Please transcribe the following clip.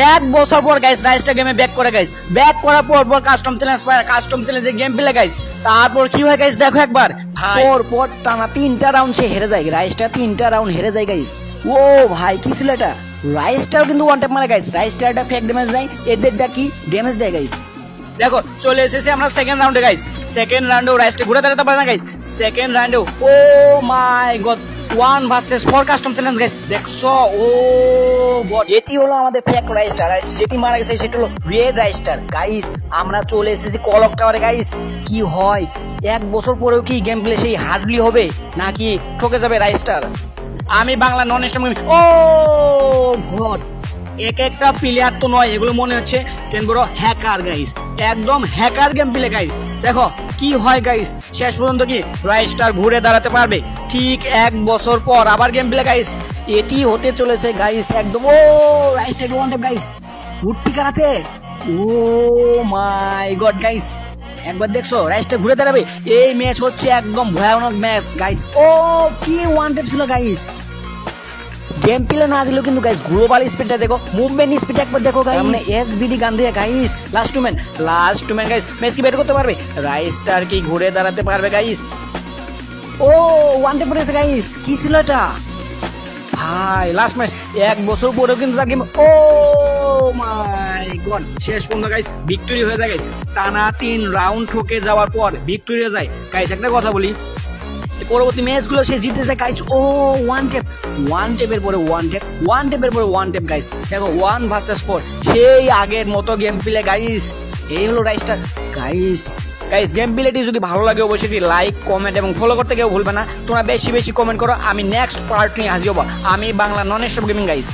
এক বছর পর গাইস রাইস্টার গেমে ব্যাক করে গাইস, ব্যাক করার পর কাস্টম চ্যালেঞ্জ পায়, কাস্টম চ্যালেঞ্জে গেম প্লে গাইস। তারপর কি হয় গাইস দেখো একবার, পর টানা 3টা রাউন্ড সে হেরে যায়, রাইস্টার 3টা রাউন্ড হেরে যায় গাইস। ও ভাই কি ছিল এটা, রাইস্টার কিন্তু ওয়ান ট্যাপ মারে গাইস, রাইস্টারটা ফেক ড্যামেজ দেয়, এদেরটা কি ড্যামেজ দেয় গাইস। দেখো চলে এসেছে আমরা সেকেন্ড রাউন্ডে গাইস, সেকেন্ড রাউন্ডেও রাইস্টার ঘুরে দাঁড়াতে পারে না গাইস, সেকেন্ড রাউন্ডেও oh my God 1 versus 4 custom challenge guys. দেখছো ও গড, এটি হলো আমাদের ফেক রাইস্টার, যেটি মারা গেছে সেটা হলো রেড রাইস্টার গাইস। আমরা চলে এসেছি কল অফ টাওয়ারে গাইস। কি হয় এক বছর পরেও কি গেম প্লে সেই হার্ডলি হবে নাকি ঠকে যাবে রাইস্টার? আমি বাংলা নন স্টপ গেম, ও গড এক একটা প্লেয়ার তো নয়, এগুলো মনে হচ্ছে চেন বড় হ্যাকার গাইস, একদম হ্যাকার গেম প্লে গাইস। দেখো কি হয় গাইস, শেষ পর্যন্ত কি রাইস্টার ঘুরে দাঁড়াতে পারবে ঠিক এক বছর পর আবার গেম প্লে গাইস। এটি হতে চলেছে গাইস একদম, oh Raistar one tap guys, woodpecker আছে, ও মাই গড গাইস। একবার দেখছো রাইস্টার ঘুরে দাঁড়াবে, এই ম্যাচ হচ্ছে একদম ভয়ানক ম্যাচ গাইস। ও কি ওয়ান ট্যাপ ছিল গাইস, গেম প্লে না দিলেও কিন্তু গাইস গ্লোবাল স্পিডটা দেখো, মুভমেন্ট স্পিড একবার দেখো গাইস, মানে এসবিডি গান দিয়ে guys. Last to man guys, match কি বের করতে পারবে রাইস্টার, কি ঘুরে দাঁড়াতে পারবে গাইস? ও ওয়ান ট্যাপ পড়েছে গাইস, কি ছিল এটা ভাই? লাস্ট ম্যাচ এক বছর পরেও কিন্তু তার গেম, ও মাই গড শেষ পর্যন্ত গাইস ভিক্টরি হয়ে যায় গাইস। টানা 3 রাউন্ড ঠকে যাওয়ার পর ভিক্টরি হয়ে যায় গাইস। একটা কথা বলি, পরবর্তী ম্যাচগুলো সে জিতে যায় গাইস। ও ওয়ান ট্যাপের পরে ওয়ান ট্যাপ গাইস। দেখো 1 ভার্সেস 4 সেই আগের মতো গেম প্লে গাইস। এই হলো রাইস্টার গাইস। গেম প্লেটি যদি ভালো লাগে অবশ্যই লাইক কমেন্ট এবং ফলো করতে কেউ ভুলবে না। তোমরা বেশি বেশি কমেন্ট করো, আমি নেক্সট পার্ট নিয়ে হাজির হবো। আমি Bangla non stop gaming guys.